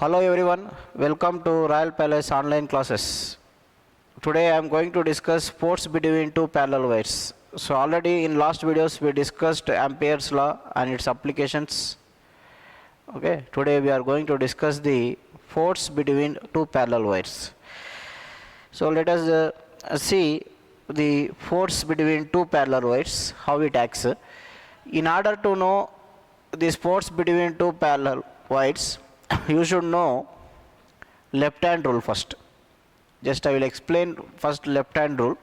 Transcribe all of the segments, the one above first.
Hello everyone, welcome to Royal Palace online classes. Today I am going to discuss force between two parallel wires. So already in last videos we discussed Ampere's law and its applications. Okay, today we are going to discuss the force between two parallel wires. So let us see the force between two parallel wires, how it acts. In order to know this force between two parallel wires, you should know left hand rule first. Just I will explain first left hand rule.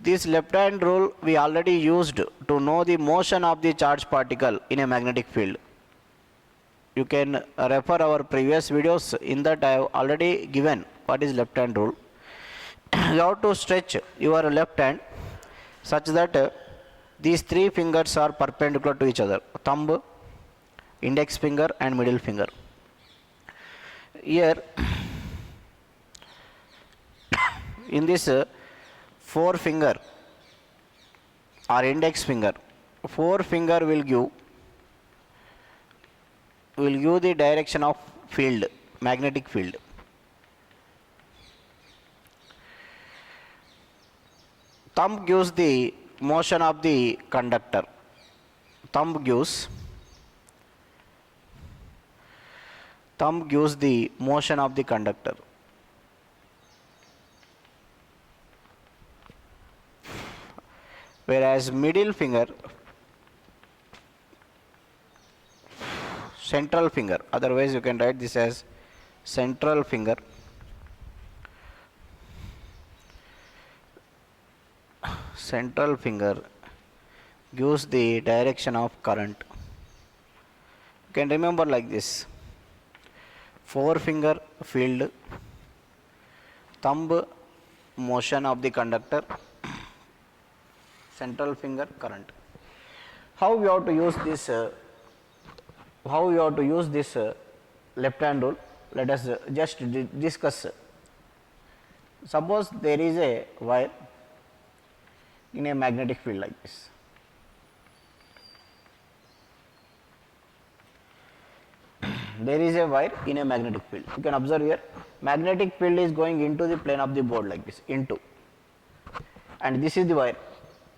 This left hand rule we already used to know the motion of the charged particle in a magnetic field. You can refer our previous videos, in that I have already given what is left hand rule. You have to stretch your left hand such that these three fingers are perpendicular to each other: thumb, index finger and middle finger. Here in this forefinger or index finger, forefinger will give the direction of field, magnetic field. Thumb gives the motion of the conductor. Thumb gives the motion of the conductor. Whereas middle finger, central finger, otherwise you can write this as central finger, central finger gives the direction of current. You can remember like this: forefinger field, thumb motion of the conductor, central finger current. How we have to use this? Left hand rule? Let us just discuss. Suppose there is a wire in a magnetic field like this. There is a wire in a magnetic field. You can observe here, magnetic field is going into the plane of the board like this, into, and this is the wire.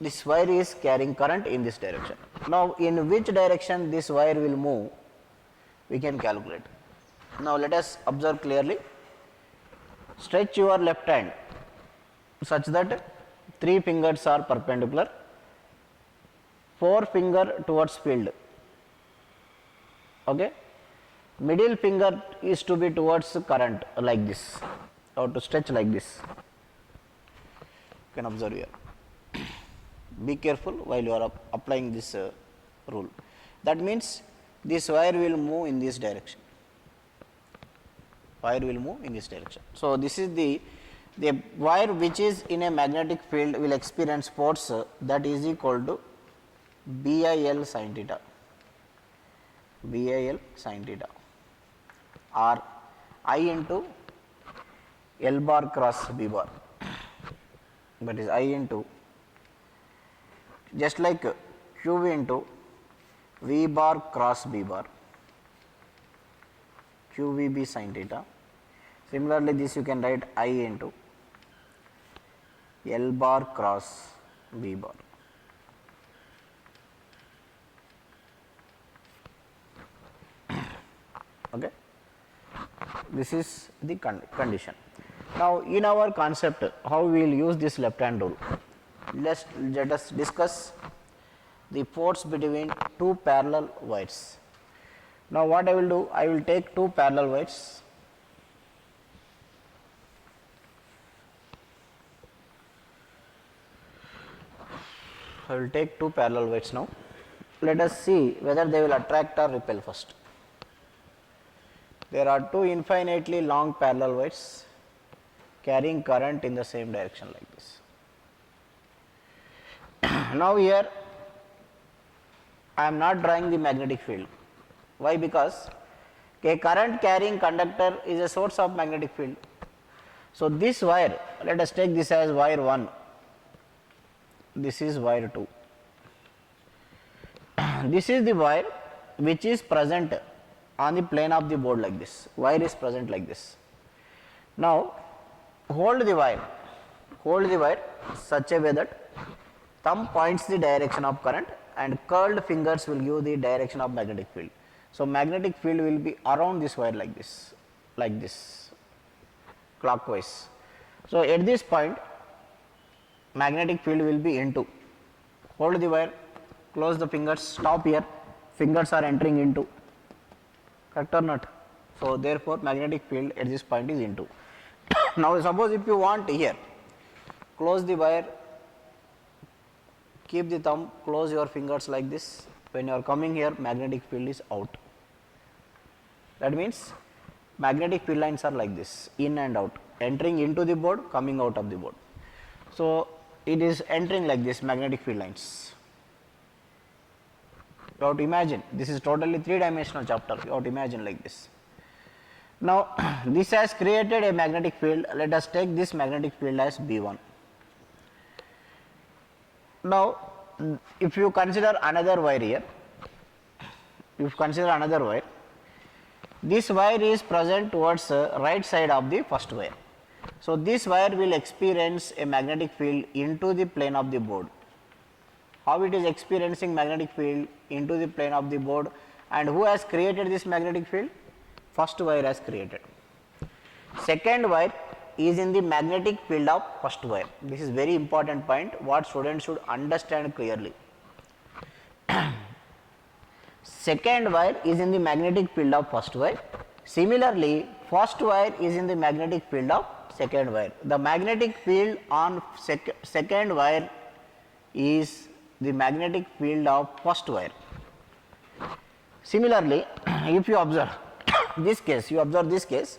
This wire is carrying current in this direction. Now in which direction this wire will move, we can calculate. Now let us observe clearly. Stretch your left hand such that three fingers are perpendicular, forefinger towards field. Okay, middle finger is to be towards current like this, or to stretch like this. You can observe here. Be careful while you are applying this rule. That means this wire will move in this direction. Wire will move in this direction. So this is the wire which is in a magnetic field will experience force that is equal to BIL sin theta. BIL sin theta, or I into L bar cross B bar. That is I into, just like QV into V bar cross B bar, QVB sin theta. Similarly, this you can write I into L bar cross B bar. Okay, this is the condition. Now in our concept, how we will use this left hand rule? Let us discuss the force between two parallel wires. Now what I will do, I will take two parallel wires. I will take two parallel wires now. Let us see whether they will attract or repel first. There are two infinitely long parallel wires carrying current in the same direction like this. Now here I am not drawing the magnetic field. Why? Because a current carrying conductor is a source of magnetic field. So this wire, let us take this as wire 1, this is wire 2. This is the wire which is present on the plane of the board like this, wire is present like this. Now hold the wire such a way that thumb points the direction of current and curled fingers will give the direction of magnetic field. So magnetic field will be around this wire like this, clockwise. So at this point magnetic field will be into. Hold the wire, close the fingers, stop here, fingers are entering into, correct or not? So therefore magnetic field at this point is into. Now suppose if you want here, close the wire, keep the thumb, close your fingers like this. When you are coming here, magnetic field is out. That means magnetic field lines are like this, in and out, entering into the board, coming out of the board. So it is entering like this, magnetic field lines. You have to imagine, this is totally 3-dimensional chapter, you have to imagine like this. Now this has created a magnetic field. Let us take this magnetic field as B1. Now if you consider another wire here, this wire is present towards right side of the first wire. So this wire will experience a magnetic field into the plane of the board. How it is experiencing magnetic field into the plane of the board, and who has created this magnetic field? First wire has created. Second wire is in the magnetic field of first wire. This is very important point, what students should understand clearly. Second wire is in the magnetic field of first wire. Similarly, first wire is in the magnetic field of second wire. The magnetic field on second wire is the magnetic field of first wire. Similarly, if you observe this case,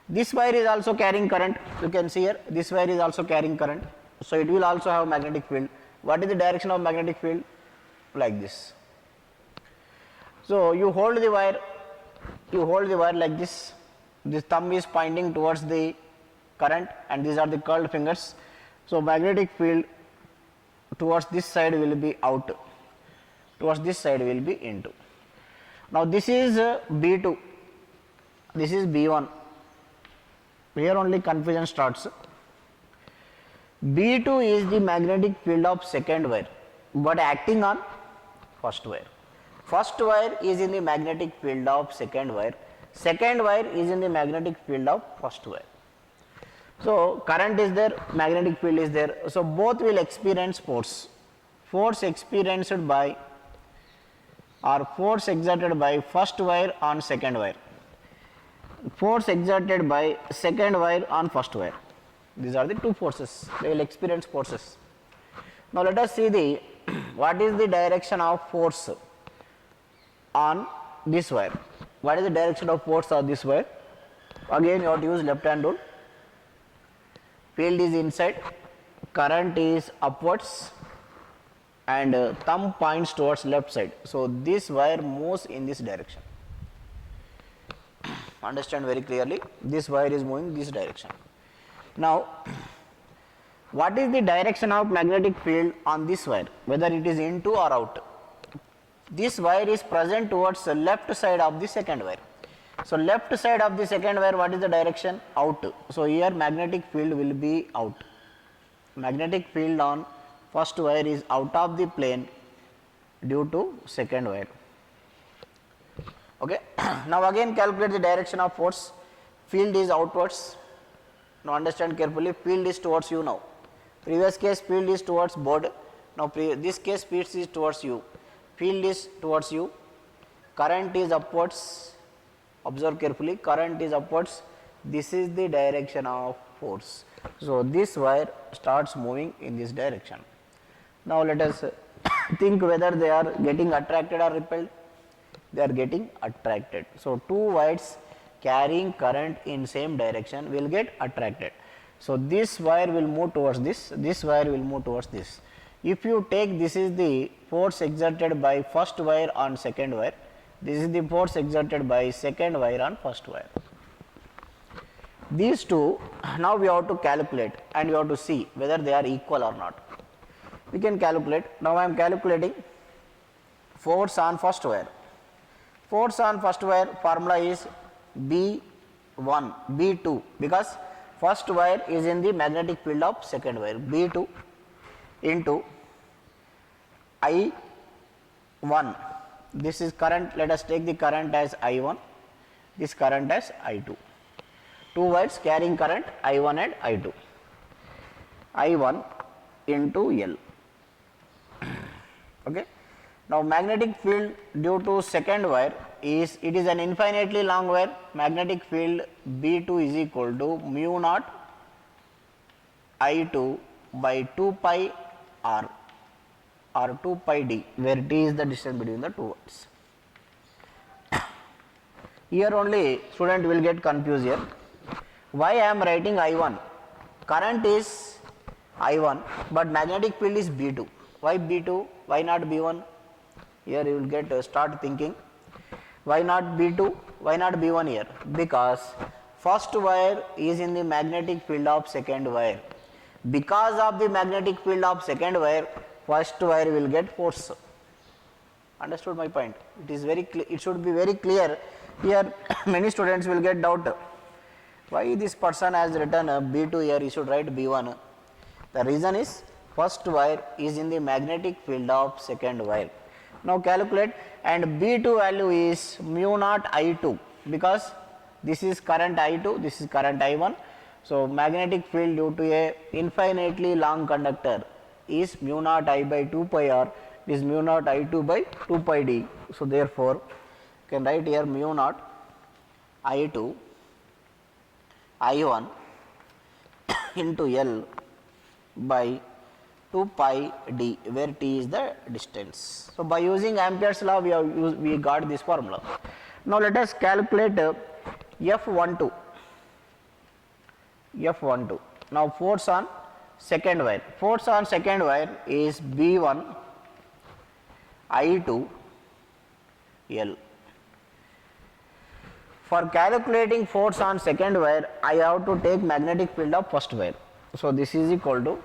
this wire is also carrying current. You can see here, this wire is also carrying current. So it will also have magnetic field. What is the direction of magnetic field? Like this. So you hold the wire like this. This thumb is pointing towards the current and these are the curled fingers. So magnetic field towards this side will be out, towards this side will be into. Now this is B2, this is B1. Here only confusion starts. B2 is the magnetic field of second wire, but acting on first wire. First wire is in the magnetic field of second wire. Second wire is in the magnetic field of first wire. So current is there, magnetic field is there. So both will experience force. Force experienced by or force exerted by first wire on second wire. Force exerted by second wire on first wire. These are the two forces. They will experience forces. Now let us see the what is the direction of force on this wire. What is the direction of force on this wire? Again you have to use left hand rule. Field is inside, current is upwards and thumb points towards left side. So this wire moves in this direction. Understand very clearly, this wire is moving this direction. Now what is the direction of magnetic field on this wire, whether it is into or out? This wire is present towards the left side of the second wire. So left side of the second wire, what is the direction? Out. So here magnetic field will be out. Magnetic field on first wire is out of the plane due to second wire. Okay. Now again calculate the direction of force. Field is outwards. Now understand carefully, field is towards you now. Previous case field is towards board. Now this case field is towards you. Field is towards you. Current is upwards. Observe carefully, current is upwards. This is the direction of force. So this wire starts moving in this direction. Now let us think whether they are getting attracted or repelled. They are getting attracted. So two wires carrying current in same direction will get attracted. So this wire will move towards this wire will move towards this. If you take, this is the force exerted by first wire on second wire, this is the force exerted by second wire on first wire. These two, now we have to calculate and we have to see whether they are equal or not. We can calculate. Now I am calculating force on first wire. Force on first wire formula is B1, B2, because first wire is in the magnetic field of second wire, B2 into I1. This is current, let us take the current as I1, this current as I2. Two wires carrying current I1 and I2. I1 into L. Okay. Now magnetic field due to second wire is, it is an infinitely long wire, magnetic field B2 is equal to mu naught I2 by 2 pi r or 2 pi d, where d is the distance between the two wires. Here only student will get confused here. Why I am writing I1? Current is I1 but magnetic field is B2. Why B2? Why not B1? Here you will get start thinking, why not B2? Why not B1 here? Because first wire is in the magnetic field of second wire. Because of the magnetic field of second wire, first wire will get force. Understood my point? It is very it should be very clear. Here many students will get doubt. Why this person has written B2 here, he should write B1. The reason is first wire is in the magnetic field of second wire. Now calculate, and B2 value is mu naught I2, because this is current I2, this is current I1. So magnetic field due to a infinitely long conductor is mu naught I by 2 pi r, it is mu naught I2 by 2 pi d. So therefore you can write here mu naught I2 I1 into L by 2 pi d, where t is the distance. So by using Ampere's law we got this formula. Now let us calculate F12. F12. Now force on second wire. Force on second wire is B1 I2 L. For calculating force on second wire, I have to take magnetic field of first wire. So this is equal to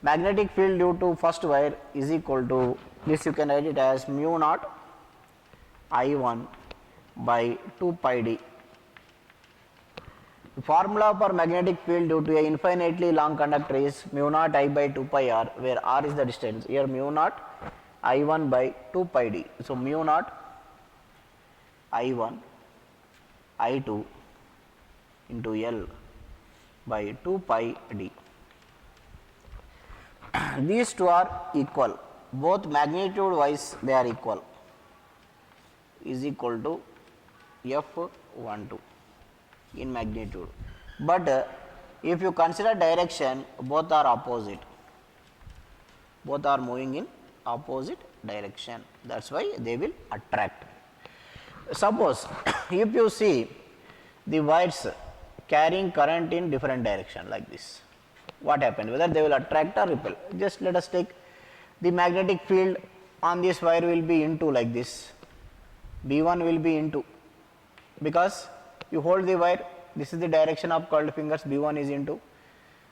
magnetic field due to first wire is equal to this, you can write it as mu naught I1 by 2 pi d. The formula for magnetic field due to a infinitely long conductor is mu naught I by 2 pi r, where r is the distance. Here mu naught I1 by 2 pi d. So mu naught I1 I2 into L by 2 pi d. These two are equal, both magnitude wise they are equal, is equal to F12 in magnitude. But if you consider direction, both are opposite, both are moving in opposite direction, that is why they will attract. Suppose if you see the wires carrying current in different direction like this, what happened, whether they will attract or repel? Just let us take the magnetic field on this wire will be into like this, B1 will be into, because you hold the wire, this is the direction of curled fingers, B1 is into,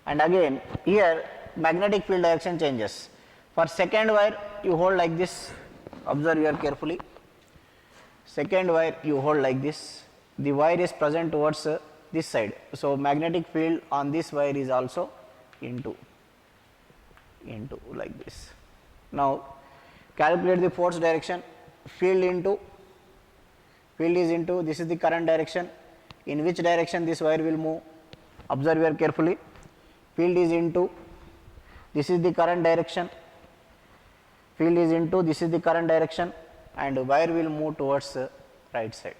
and again here magnetic field direction changes. For second wire you hold like this, observe here carefully, second wire you hold like this, the wire is present towards this side, so magnetic field on this wire is also into like this. Now calculate the force direction, field into, field is into, this is the current direction, in which direction this wire will move, observe here carefully, field is into, this is the current direction, field is into, this is the current direction, and wire will move towards right side.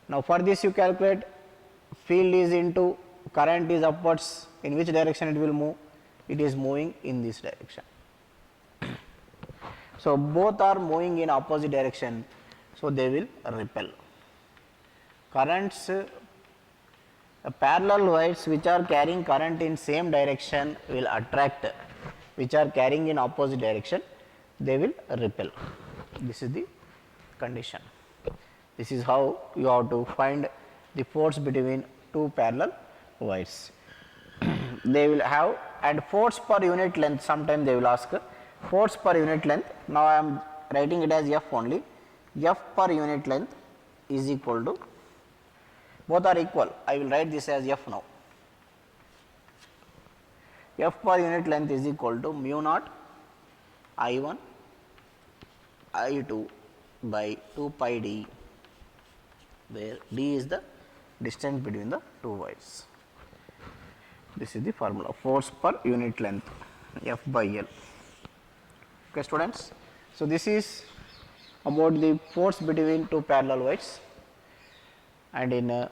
Now for this you calculate, field is into, current is upwards, in which direction it will move, it is moving in this direction. So both are moving in opposite direction, so they will repel. Currents, parallel wires which are carrying current in same direction will attract, which are carrying in opposite direction they will repel. This is the condition. This is how you have to find the force between two parallel wires. They will have, and force per unit length, sometime they will ask force per unit length. Now I am writing it as F only. F per unit length is equal to, both are equal, I will write this as F now. F per unit length is equal to mu naught I1 I2 by 2 pi d, where d is the distance between the two wires. This is the formula, force per unit length, F by L. Okay, students. So, this is about the force between two parallel wires, and in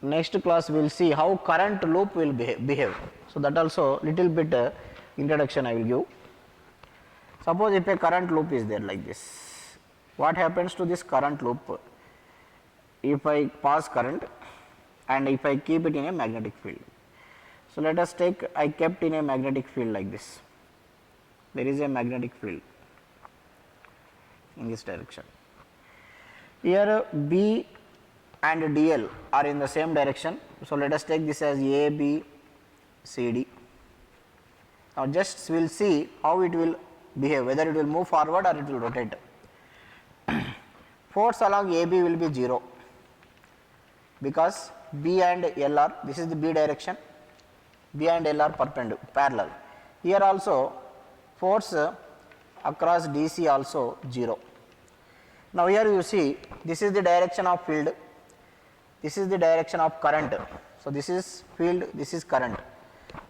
next class we will see how current loop will behave. So, that also little bit introduction I will give. Suppose if a current loop is there like this, what happens to this current loop if I pass current and if I keep it in a magnetic field. So, let us take, I kept in a magnetic field like this, there is a magnetic field in this direction. Here B and DL are in the same direction. So, let us take this as A, B, C, D. Now, just we will see how it will behave, whether it will move forward or it will rotate. Force along AB will be 0, because B and L are, this is the B direction, B and L are parallel. Here also force across DC also 0. Now, here you see this is the direction of field, this is the direction of current. So, this is field, this is current.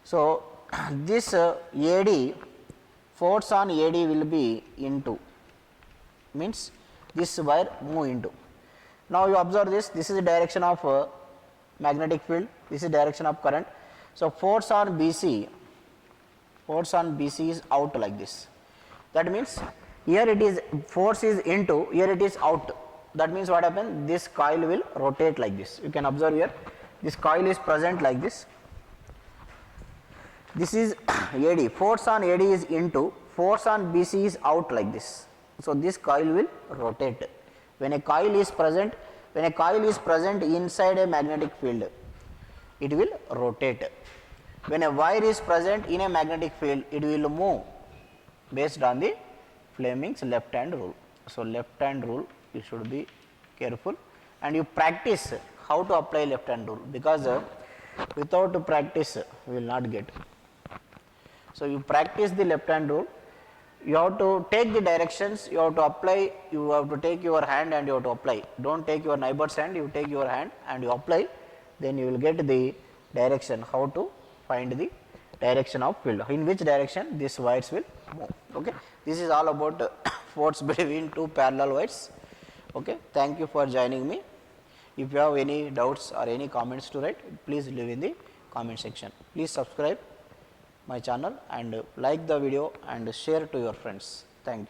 So, this AD, force on AD will be into, means this wire move into. Now, you observe this, this is the direction of magnetic field, this is direction of current. So, force on BC is out like this. That means here it is, force is into, here it is out. That means what happens, this coil will rotate like this. You can observe here, this coil is present like this. This is AD, force on AD is into, force on BC is out like this. So, this coil will rotate. When a coil is present, inside a magnetic field, it will rotate. When a wire is present in a magnetic field, it will move based on the Fleming's left hand rule. So, left hand rule, you should be careful and you practice how to apply left hand rule, because without practice we will not get. So, you practice the left hand rule, you have to take the directions, you have to apply, you have to take your hand and you have to apply. Do not take your neighbor's hand, you take your hand and you apply, then you will get the direction, how to find the direction of field, in which direction these wires will move. Okay. This is all about force between two parallel wires. Okay. Thank you for joining me. If you have any doubts or any comments to write, please leave in the comment section. Please subscribe my channel and like the video and share to your friends. Thank you.